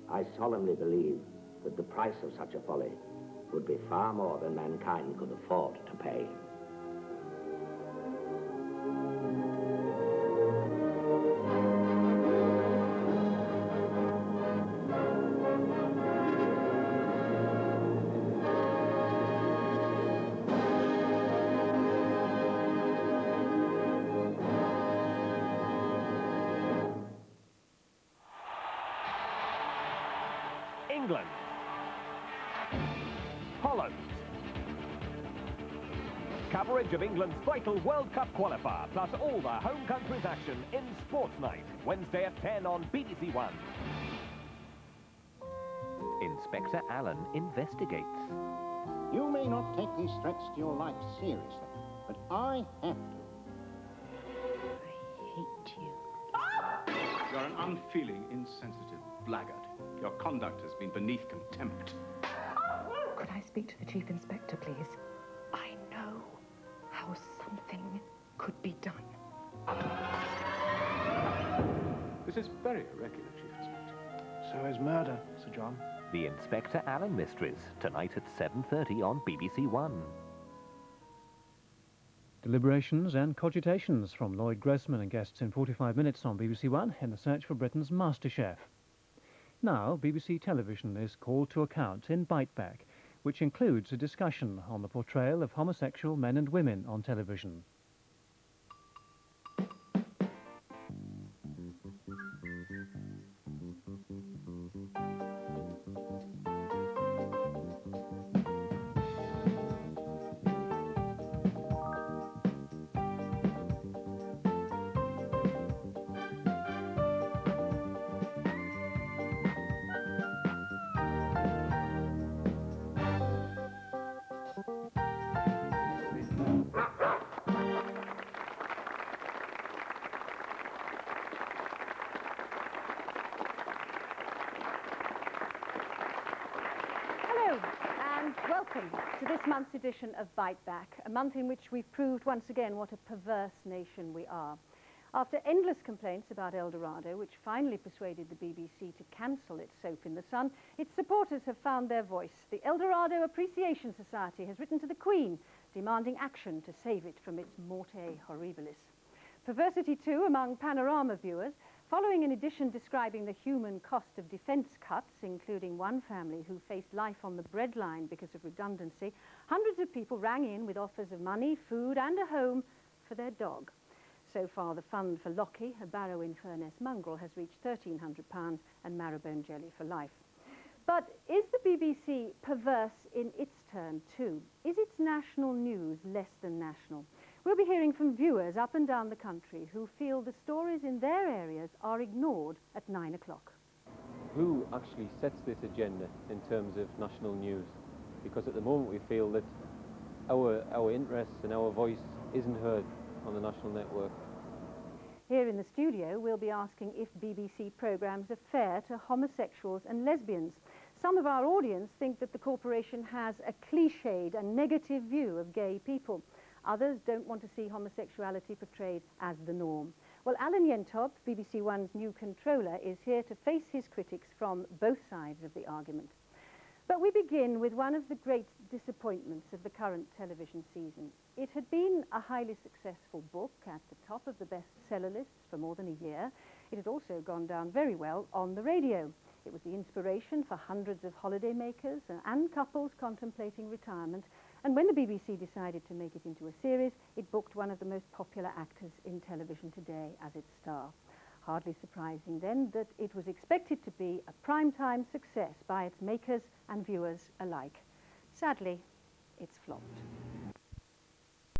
I solemnly believe that the price of such a folly would be far more than mankind could afford to pay. England, Holland. Coverage of England's vital World Cup qualifier, plus all the home country's action in Sports Night, Wednesday at 10 on BBC1. Inspector Alleyn investigates. You may not take these threats to your life seriously, but I have to. I hate you. You're an unfeeling, insensitive blackguard. Your conduct has been beneath contempt. Could I speak to the Chief Inspector, please? I know how something could be done. This is very irregular, Chief Inspector. So is murder, Sir John. The Inspector Alleyn Mysteries, tonight at 7:30 on BBC1. Deliberations and cogitations from Lloyd Grossman and guests in 45 minutes on BBC1 in the search for Britain's Masterchef. Now, BBC Television is called to account in Biteback, which includes a discussion on the portrayal of homosexual men and women on television. Welcome to this month's edition of Biteback, a month in which we've proved once again what a perverse nation we are. After endless complaints about El Dorado, which finally persuaded the BBC to cancel its soap in the sun, its supporters have found their voice. The El Dorado Appreciation Society has written to the Queen, demanding action to save it from its morte horribilis. Perversity, too, among Panorama viewers, following an edition describing the human cost of defence cuts, including one family who faced life on the breadline because of redundancy, hundreds of people rang in with offers of money, food and a home for their dog. So far, the fund for Lockie, a Barrow in Furness mongrel, has reached £1,300 and marrowbone jelly for life. But is the BBC perverse in its turn too? Is its national news less than national? We'll be hearing from viewers up and down the country who feel the stories in their areas are ignored at 9 o'clock. Who actually sets this agenda in terms of national news? Because at the moment we feel that our interests and our voice isn't heard on the national network. Here in the studio, we'll be asking if BBC programmes are fair to homosexuals and lesbians. Some of our audience think that the corporation has a cliched and negative view of gay people. Others don't want to see homosexuality portrayed as the norm. Well, Alan Yentop, BBC One's new controller, is here to face his critics from both sides of the argument. But we begin with one of the great disappointments of the current television season. It had been a highly successful book at the top of the bestseller lists for more than a year. It had also gone down very well on the radio. It was the inspiration for hundreds of holidaymakers and couples contemplating retirement. And when the BBC decided to make it into a series, it booked one of the most popular actors in television today as its star. Hardly surprising then that it was expected to be a prime-time success by its makers and viewers alike. Sadly, it's flopped.